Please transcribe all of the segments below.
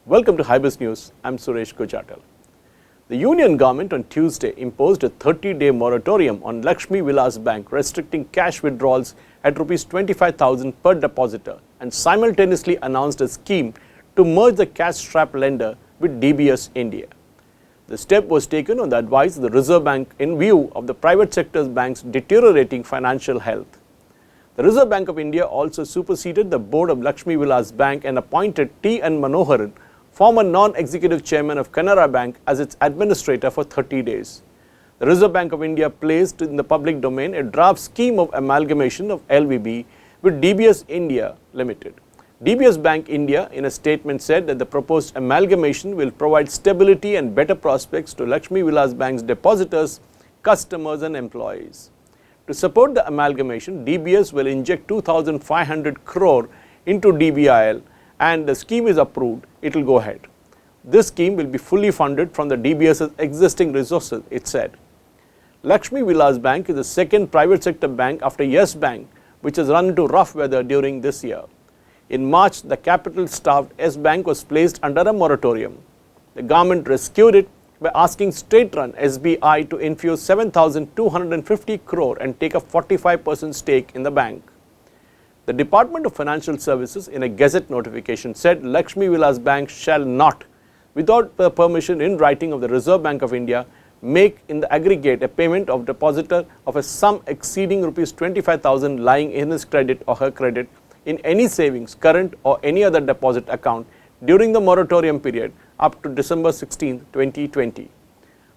Welcome to Hybris News. I'm Suresh Kochatal. The Union Government on Tuesday imposed a 30-day moratorium on Lakshmi Vilas Bank, restricting cash withdrawals at Rs 25,000 per depositor, and simultaneously announced a scheme to merge the cash-strapped lender with DBS India. The step was taken on the advice of the Reserve Bank in view of the private sector's banks' deteriorating financial health. The Reserve Bank of India also superseded the board of Lakshmi Vilas Bank and appointed T. N. Manoharan, former non-executive chairman of Canara Bank, as its administrator for 30 days. The Reserve Bank of India placed in the public domain a draft scheme of amalgamation of LVB with DBS India Limited. DBS Bank India in a statement said that the proposed amalgamation will provide stability and better prospects to Lakshmi Vilas Bank's depositors, customers and employees. To support the amalgamation, DBS will inject 2,500 crore into DBIL, and the scheme is approved, it will go ahead. This scheme will be fully funded from the DBS's existing resources, it said. Lakshmi Vilas Bank is the second private sector bank after Yes Bank, which has run into rough weather during this year. In March, the capital-starved Yes Bank was placed under a moratorium. The government rescued it by asking state-run SBI to infuse 7,250 crore and take a 45% stake in the bank. The Department of Financial Services in a Gazette notification said Lakshmi Vilas Bank shall not, without the permission in writing of the Reserve Bank of India, make in the aggregate a payment of depositor of a sum exceeding Rs 25,000 lying in his credit or her credit in any savings, current or any other deposit account during the moratorium period up to December 16, 2020.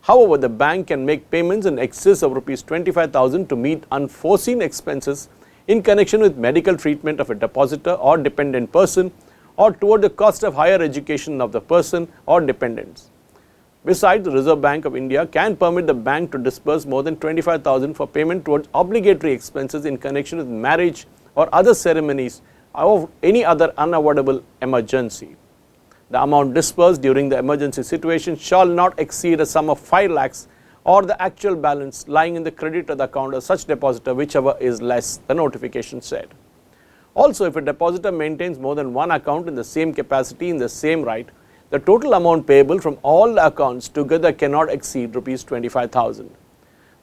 However, the bank can make payments in excess of Rs 25,000 to meet unforeseen expenses in connection with medical treatment of a depositor or dependent person, or toward the cost of higher education of the person or dependents. Besides, the Reserve Bank of India can permit the bank to disburse more than 25,000 for payment towards obligatory expenses in connection with marriage or other ceremonies or any other unavoidable emergency. The amount disbursed during the emergency situation shall not exceed a sum of 5 lakhs or the actual balance lying in the creditor account of such depositor, whichever is less, the notification said. Also, if a depositor maintains more than one account in the same capacity in the same right, the total amount payable from all the accounts together cannot exceed Rs 25,000.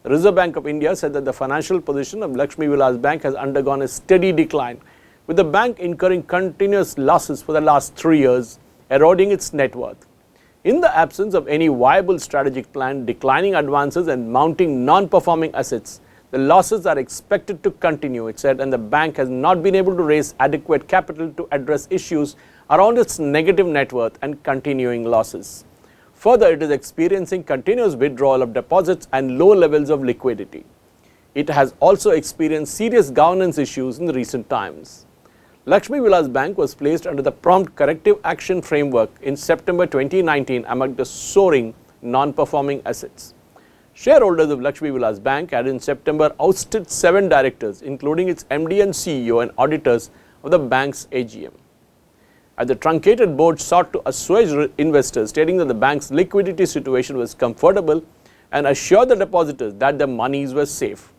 The Reserve Bank of India said that the financial position of Lakshmi Vilas Bank has undergone a steady decline, with the bank incurring continuous losses for the last 3 years, eroding its net worth. In the absence of any viable strategic plan, declining advances and mounting non-performing assets, the losses are expected to continue, it said, and the bank has not been able to raise adequate capital to address issues around its negative net worth and continuing losses. Further, it is experiencing continuous withdrawal of deposits and low levels of liquidity. It has also experienced serious governance issues in recent times. Lakshmi Vilas Bank was placed under the Prompt Corrective Action Framework in September 2019 among the soaring non-performing assets. Shareholders of Lakshmi Vilas Bank had in September ousted 7 directors, including its MD and CEO and auditors of the bank's AGM. As the truncated board sought to assuage investors, stating that the bank's liquidity situation was comfortable and assure the depositors that their monies were safe.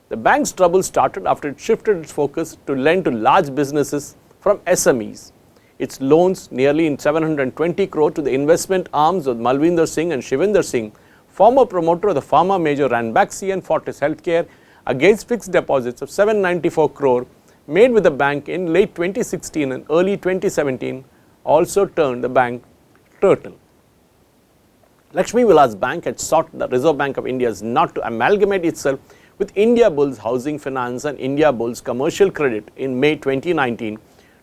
The bank's trouble started after it shifted its focus to lend to large businesses from SMEs. Its loans, nearly 720 crore to the investment arms of Malvinder Singh and Shivinder Singh, former promoter of the pharma major Ranbaxy and Fortis Healthcare, against fixed deposits of 794 crore made with the bank in late 2016 and early 2017, also turned the bank turtle. Lakshmi Vilas Bank had sought the Reserve Bank of India not to amalgamate itself with Indiabulls Housing Finance and Indiabulls Commercial Credit in May 2019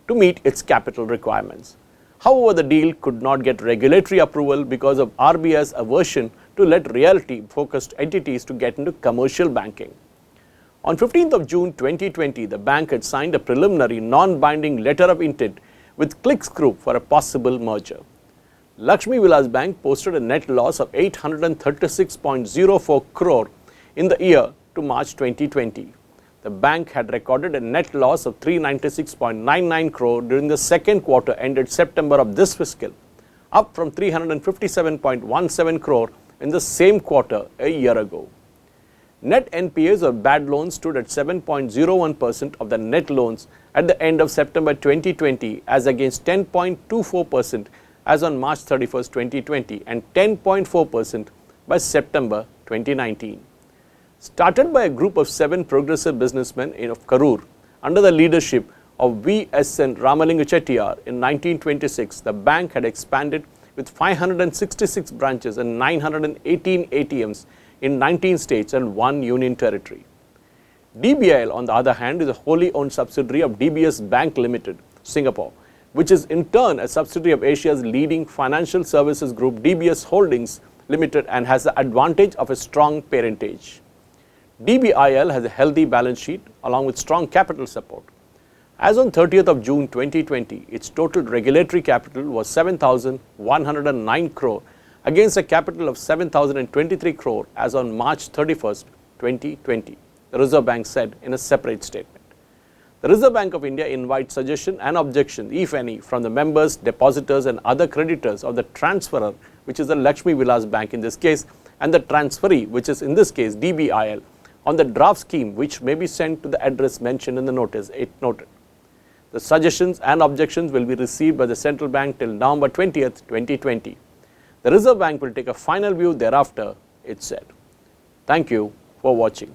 to meet its capital requirements. However, the deal could not get regulatory approval because of RBI's aversion to let realty-focused entities to get into commercial banking. On 15th of June 2020, the bank had signed a preliminary non-binding letter of intent with Clicks Group for a possible merger. Lakshmi Vilas Bank posted a net loss of 836.04 crore in the year to March 2020. The bank had recorded a net loss of 396.99 crore during the second quarter ended September of this fiscal, up from 357.17 crore in the same quarter a year ago. Net NPAs or bad loans stood at 7.01% of the net loans at the end of September 2020 as against 10.24% as on March 31, 2020 and 10.4% by September 2019. Started by a group of 7 progressive businessmen of Karur under the leadership of V.S.N. Ramalinga Chettiar in 1926, the bank had expanded with 566 branches and 918 ATMs in 19 states and 1 union territory. DBIL, on the other hand, is a wholly owned subsidiary of DBS Bank Limited, Singapore, which is in turn a subsidiary of Asia's leading financial services group DBS Holdings Limited and has the advantage of a strong parentage. DBIL has a healthy balance sheet along with strong capital support. As on 30th of June 2020, its total regulatory capital was 7,109 crore against a capital of 7,023 crore as on March 31st, 2020, the Reserve Bank said in a separate statement. The Reserve Bank of India invites suggestion and objection, if any, from the members, depositors and other creditors of the transferor, which is the Lakshmi Vilas Bank in this case, and the transferee, which is in this case DBIL, on the draft scheme which may be sent to the address mentioned in the notice, it noted. The suggestions and objections will be received by the Central Bank till November 20th, 2020. The Reserve Bank will take a final view thereafter, it said. Thank you for watching.